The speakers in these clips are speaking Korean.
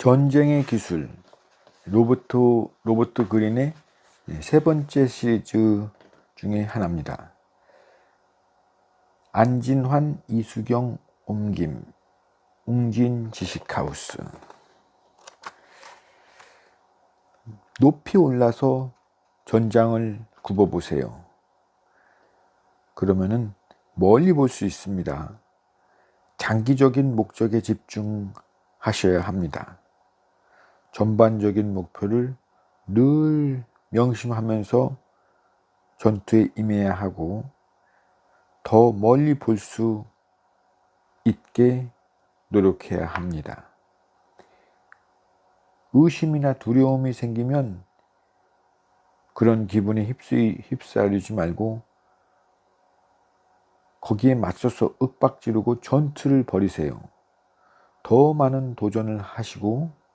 전쟁의 기술 로버트 그린의 세 번째 시리즈 중에 하나입니다. 안진환, 이수경, 옮김, 웅진 지식하우스. 높이 올라서 전장을 굽어보세요. 그러면은 멀리 볼 수 있습니다. 장기적인 목적에 집중하셔야 합니다. 전반적인 목표를 늘 명심하면서 전투에 임해야 하고 더 멀리 볼 수 있게 노력해야 합니다. 의심이나 두려움이 생기면 그런 기분에 휩싸이지 말고 거기에 맞서서 윽박지르고 전투를 벌이세요. 더 많은 도전을 하시고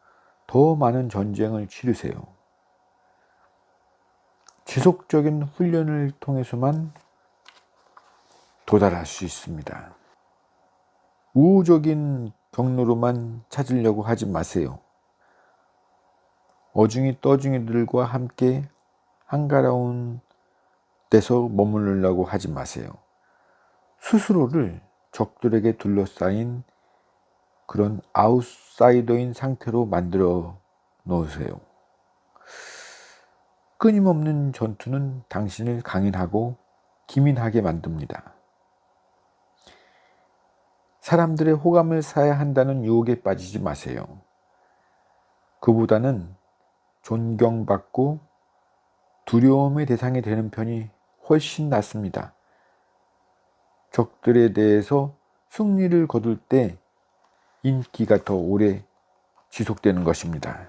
더 많은 전쟁을 치르세요. 지속적인 훈련을 통해서만 도달할 수 있습니다. 우호적인 경로로만 찾으려고 하지 마세요. 어중이 떠중이들과 함께 한가로운 데서 머무르려고 하지 마세요. 스스로를 적들에게 둘러싸인 그런 아웃사이더인 상태로 만들어 놓으세요. 끊임없는 전투는 당신을 강인하고 기민하게 만듭니다. 사람들의 호감을 사야 한다는 유혹에 빠지지 마세요. 그보다는 존경받고 두려움의 대상이 되는 편이 훨씬 낫습니다. 적들에 대해서 승리를 거둘 때 인기가 더 오래 지속되는 것입니다.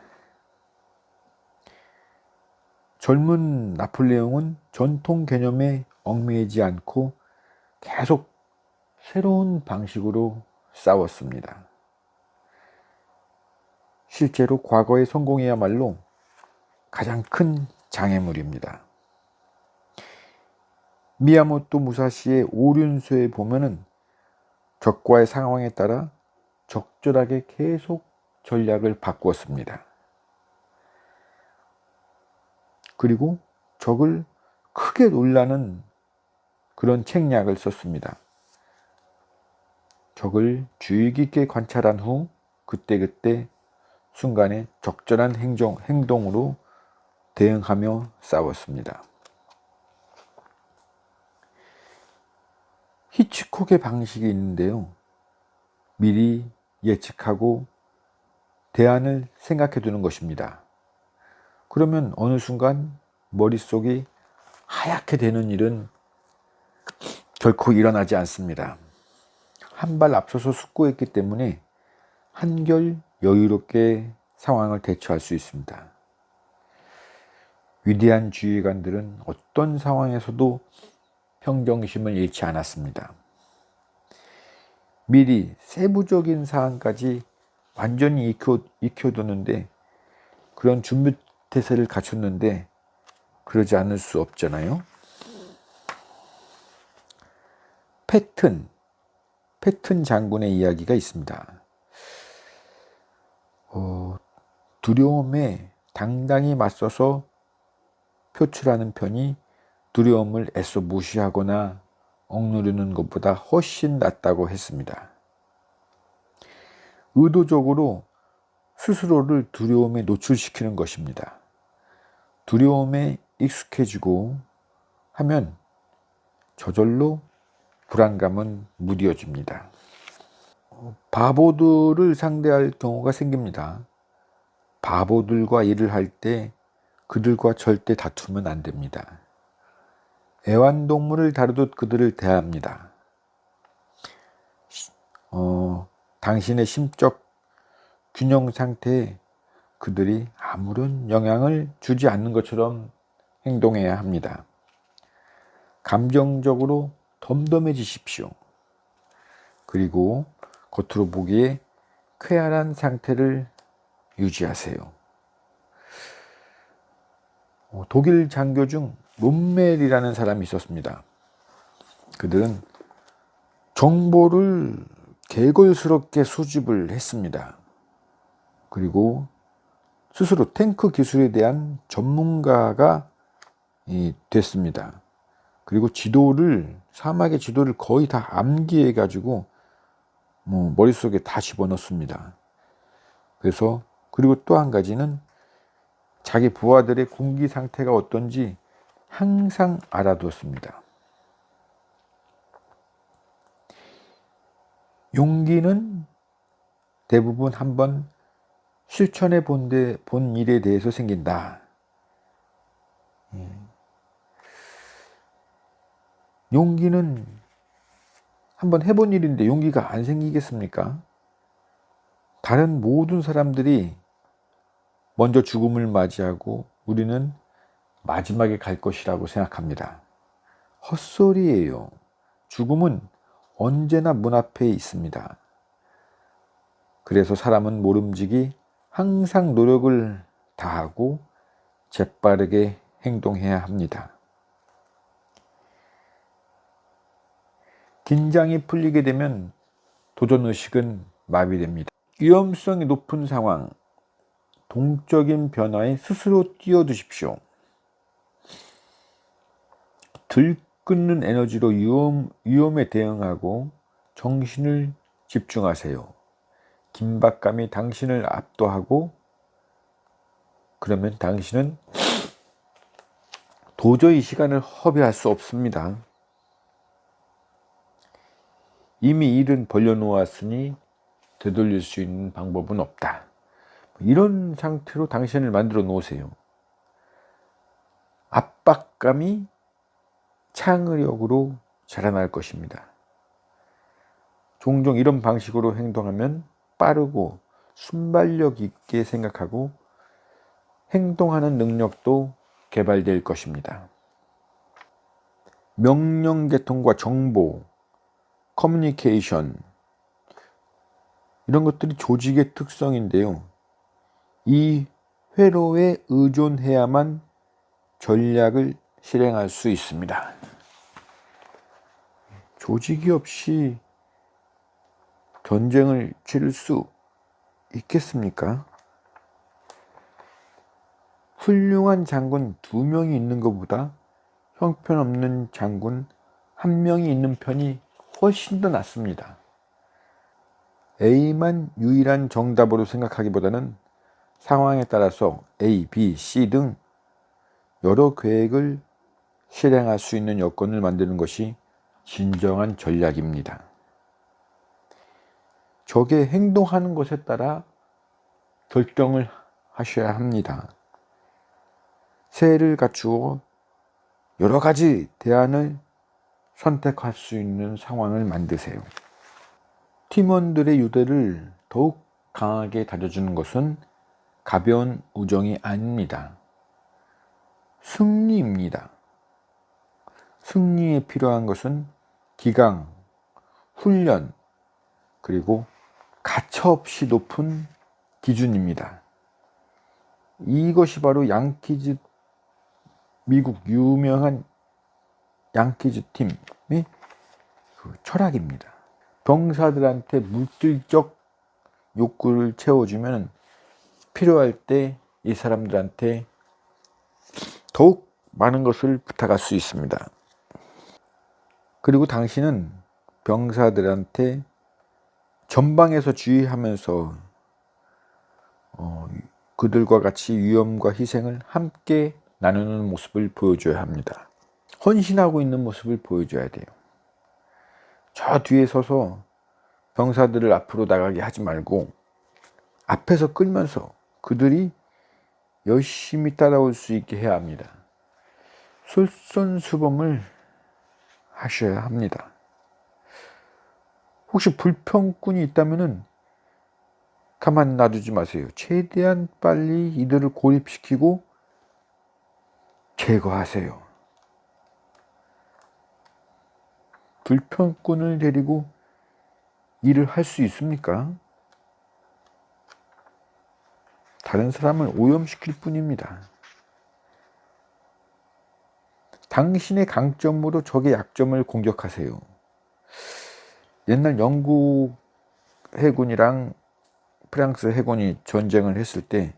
젊은 나폴레옹은 전통 개념에 얽매이지 않고 계속 새로운 방식으로 싸웠습니다. 실제로 과거의 성공이야말로 가장 큰 장애물입니다. 미야모토 무사시의 오륜서에 보면은 적과의 상황에 따라 적절하게 계속 전략을 바꾸었습니다. 그리고 적을 크게 놀라는 그런 책략을 썼습니다. 적을 주의 깊게 관찰한 후 그때그때 순간에 적절한 행동으로 대응하며 싸웠습니다. 히치콕의 방식이 있는데요. 미리 예측하고 대안을 생각해 두는 것입니다. 그러면 어느 순간 머릿속이 하얗게 되는 일은 결코 일어나지 않습니다. 한 발 앞서서 숙고했기 때문에 한결 여유롭게 상황을 대처할 수 있습니다. 위대한 지휘관들은 어떤 상황에서도 평정심을 잃지 않았습니다. 미리 세부적인 사항까지 완전히 익혀두는데 그런 준비태세를 갖췄는데 그러지 않을 수 없잖아요. 패튼 장군의 이야기가 있습니다. 두려움에 당당히 맞서서 표출하는 편이 두려움을 애써 무시하거나 억누르는 것보다 훨씬 낫다고 했습니다. 의도적으로 스스로를 두려움에 노출시키는 것입니다. 두려움에 익숙해지고 하면 저절로 불안감은 무뎌집니다. 바보들을 상대할 경우가 생깁니다. 바보들과 일을 할 때 그들과 절대 다투면 안 됩니다. 애완동물을 다루듯 그들을 대합니다. 당신의 심적 균형 상태에 그들이 아무런 영향을 주지 않는 것처럼 행동해야 합니다. 감정적으로 덤덤해지십시오. 그리고 겉으로 보기에 쾌활한 상태를 유지하세요. 독일 장교 중 롬멜이라는 사람이 있었습니다. 그들은 정보를 개걸스럽게 수집을 했습니다. 그리고 스스로 탱크 기술에 대한 전문가가 됐습니다. 그리고 사막의 지도를 거의 다 암기해 가지고 머릿속에 다 집어넣습니다. 그리고 또 한 가지는 자기 부하들의 군기 상태가 어떤지 항상 알아두었습니다. 용기는 대부분 한번 실천해 본 일에 대해서 생긴다. 용기는 한번 해본 일인데 용기가 안 생기겠습니까? 다른 모든 사람들이 먼저 죽음을 맞이하고 우리는 마지막에 갈 것이라고 생각합니다. 헛소리예요. 죽음은 언제나 문 앞에 있습니다. 그래서 사람은 모름지기 항상 노력을 다하고 재빠르게 행동해야 합니다. 긴장이 풀리게 되면 도전의식은 마비됩니다. 위험성이 높은 상황, 동적인 변화에 스스로 뛰어드십시오. 들끓는 에너지로 위험에 대응하고 정신을 집중하세요. 긴박감이 당신을 압도하고 그러면 당신은 도저히 시간을 허비할 수 없습니다. 이미 일은 벌려놓았으니 되돌릴 수 있는 방법은 없다. 이런 상태로 당신을 만들어 놓으세요. 압박감이 창의력으로 자라날 것입니다. 종종 이런 방식으로 행동하면 빠르고 순발력 있게 생각하고 행동하는 능력도 개발될 것입니다. 명령 계통과 정보, 커뮤니케이션 이런 것들이 조직의 특성인데요. 이 회로에 의존해야만 전략을 실행할 수 있습니다. 조직이 없이 전쟁을 치를 수 있겠습니까? 훌륭한 장군 2명이 있는 것보다 형편없는 장군 1명이 있는 편이 훨씬 더 낫습니다. A만 유일한 정답으로 생각하기보다는 상황에 따라서 A, B, C 등 여러 계획을 실행할 수 있는 여건을 만드는 것이 진정한 전략입니다. 적의 행동하는 것에 따라 결정을 하셔야 합니다. 세를 갖추어 여러 가지 대안을 선택할 수 있는 상황을 만드세요. 팀원들의 유대를 더욱 강하게 다져주는 것은 가벼운 우정이 아닙니다. 승리입니다. 승리에 필요한 것은 기강, 훈련, 그리고 가차없이 높은 기준입니다. 이것이 바로 미국 유명한 양키즈 팀의 철학입니다. 병사들한테 물질적 욕구를 채워주면 필요할 때 이 사람들한테 더욱 많은 것을 부탁할 수 있습니다. 그리고 당신은 병사들한테 전방에서 주의하면서 그들과 같이 위험과 희생을 함께 나누는 모습을 보여줘야 합니다. 헌신하고 있는 모습을 보여줘야 돼요. 저 뒤에 서서 병사들을 앞으로 나가게 하지 말고 앞에서 끌면서 그들이 열심히 따라올 수 있게 해야 합니다. 솔선수범을 하셔야 합니다. 혹시 불평꾼이 있다면 가만 놔두지 마세요. 최대한 빨리 이들을 고립시키고 제거하세요. 불평꾼을 데리고 일을 할 수 있습니까? 다른 사람을 오염시킬 뿐입니다. 당신의 강점으로 적의 약점을 공격하세요. 옛날 영국 해군이랑 프랑스 해군이 전쟁을 했을 때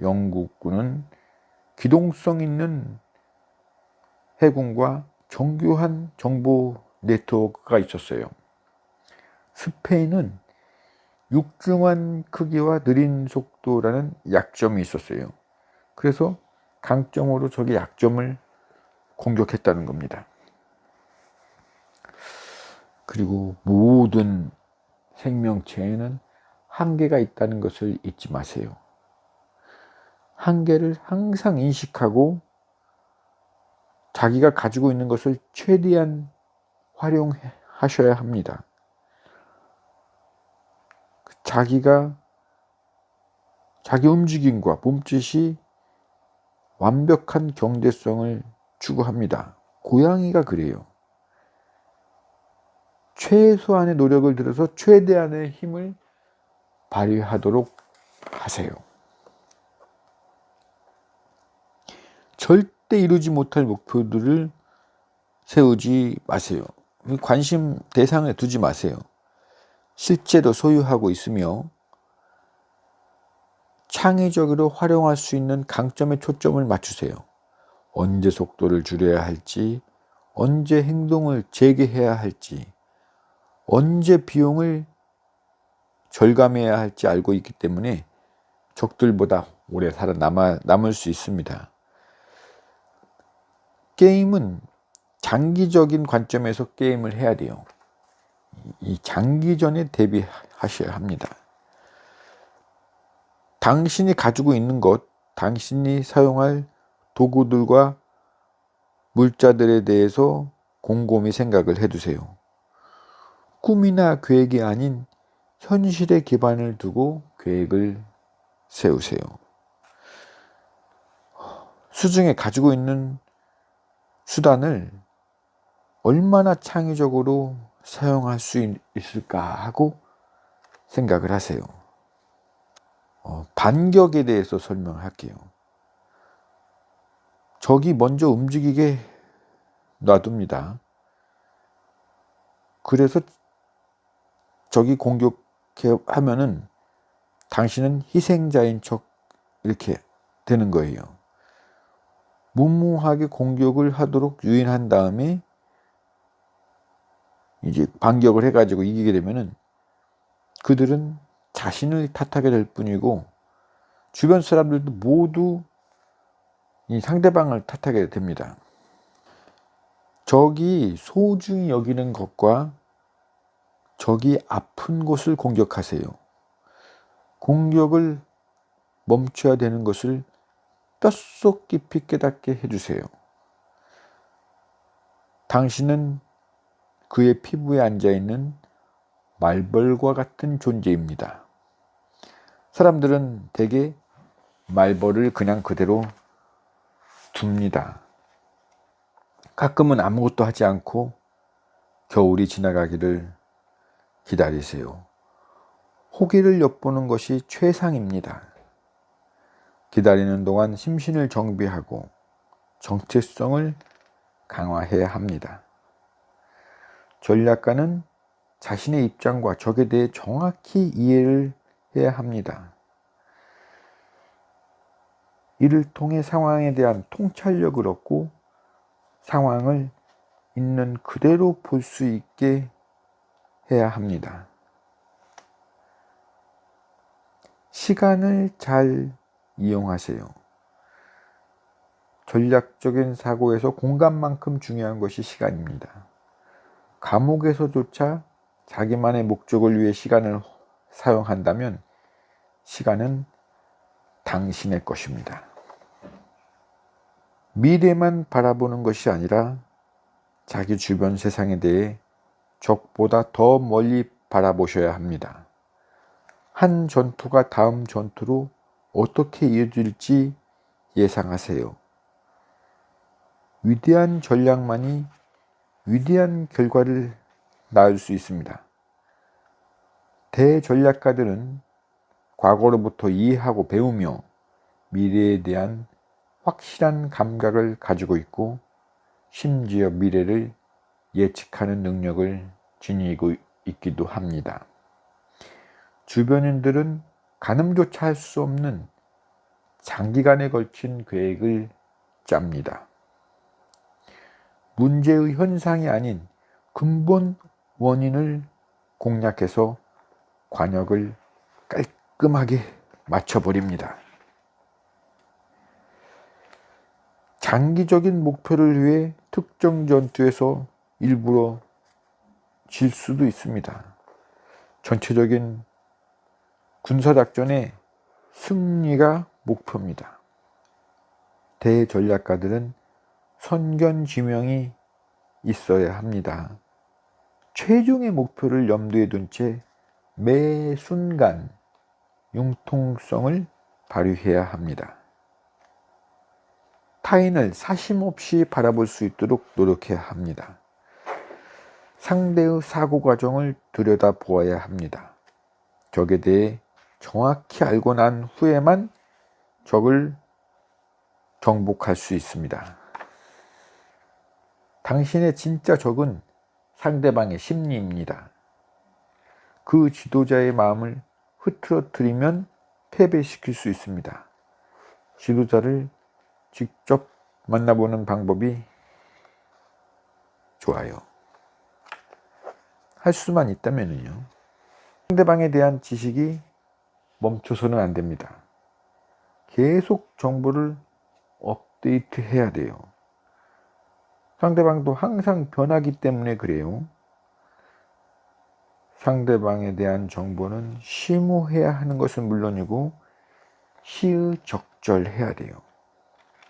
영국군은 기동성 있는 해군과 정교한 정보 네트워크가 있었어요. 스페인은 육중한 크기와 느린 속도라는 약점이 있었어요. 그래서 강점으로 적의 약점을 공격했다는 겁니다. 그리고 모든 생명체에는 한계가 있다는 것을 잊지 마세요. 한계를 항상 인식하고 자기가 가지고 있는 것을 최대한 활용하셔야 합니다. 자기 움직임과 몸짓이 완벽한 경제성을 추구합니다. 고양이가 그래요. 최소한의 노력을 들여서 최대한의 힘을 발휘하도록 하세요. 절대 이루지 못할 목표들을 세우지 마세요. 관심 대상에 두지 마세요. 실제로 소유하고 있으며 창의적으로 활용할 수 있는 강점에 초점을 맞추세요. 언제 속도를 줄여야 할지, 언제 행동을 재개해야 할지, 언제 비용을 절감해야 할지 알고 있기 때문에 적들보다 오래 살아남을 수 있습니다. 게임은 장기적인 관점에서 게임을 해야 돼요. 이 장기전에 대비하셔야 합니다. 당신이 가지고 있는 것, 당신이 사용할 도구들과 물자들에 대해서 곰곰이 생각을 해두세요. 꿈이나 계획이 아닌 현실에 기반을 두고 계획을 세우세요. 수중에 가지고 있는 수단을 얼마나 창의적으로 사용할 수 있을까 하고 생각을 하세요. 반격에 대해서 설명할게요. 적이 먼저 움직이게 놔둡니다. 그래서 적이 공격하면은 당신은 희생자인 척 이렇게 되는 거예요. 무모하게 공격을 하도록 유인한 다음에 이제 반격을 해가지고 이기게 되면은 그들은 자신을 탓하게 될 뿐이고 주변 사람들도 모두 이 상대방을 탓하게 됩니다. 적이 소중히 여기는 것과 적이 아픈 곳을 공격하세요. 공격을 멈춰야 되는 것을 뼛속 깊이 깨닫게 해주세요. 당신은 그의 피부에 앉아있는 말벌과 같은 존재입니다. 사람들은 대개 말벌을 그냥 그대로 둡니다. 가끔은 아무것도 하지 않고 겨울이 지나가기를 기다리세요. 호기를 엿보는 것이 최상입니다. 기다리는 동안 심신을 정비하고 정체성을 강화해야 합니다. 전략가는 자신의 입장과 적에 대해 정확히 이해를 해야 합니다. 이를 통해 상황에 대한 통찰력을 얻고 상황을 있는 그대로 볼 수 있게 해야 합니다. 시간을 잘 이용하세요. 전략적인 사고에서 공간만큼 중요한 것이 시간입니다. 감옥에서조차 자기만의 목적을 위해 시간을 사용한다면 시간은 당신의 것입니다. 미래만 바라보는 것이 아니라 자기 주변 세상에 대해 적보다 더 멀리 바라보셔야 합니다. 한 전투가 다음 전투로 어떻게 이어질지 예상하세요. 위대한 전략만이 위대한 결과를 낳을 수 있습니다. 대전략가들은 과거로부터 이해하고 배우며 미래에 대한 확실한 감각을 가지고 있고 심지어 미래를 예측하는 능력을 지니고 있기도 합니다. 주변인들은 가늠조차 할 수 없는 장기간에 걸친 계획을 짭니다. 문제의 현상이 아닌 근본 원인을 공략해서 관역을 깔끔하게 맞춰버립니다. 장기적인 목표를 위해 특정 전투에서 일부러 질 수도 있습니다. 전체적인 군사작전의 승리가 목표입니다. 대전략가들은 선견지명이 있어야 합니다. 최종의 목표를 염두에 둔 채 매 순간 융통성을 발휘해야 합니다. 타인을 사심없이 바라볼 수 있도록 노력해야 합니다. 상대의 사고 과정을 들여다보아야 합니다. 적에 대해 정확히 알고 난 후에만 적을 정복할 수 있습니다. 당신의 진짜 적은 상대방의 심리입니다. 그 지도자의 마음을 흐트러뜨리면 패배시킬 수 있습니다. 지도자를 직접 만나보는 방법이 좋아요. 할 수만 있다면요. 상대방에 대한 지식이 멈춰서는 안 됩니다. 계속 정보를 업데이트 해야 돼요. 상대방도 항상 변하기 때문에 그래요. 상대방에 대한 정보는 심오해야 하는 것은 물론이고 시의적절해야 돼요.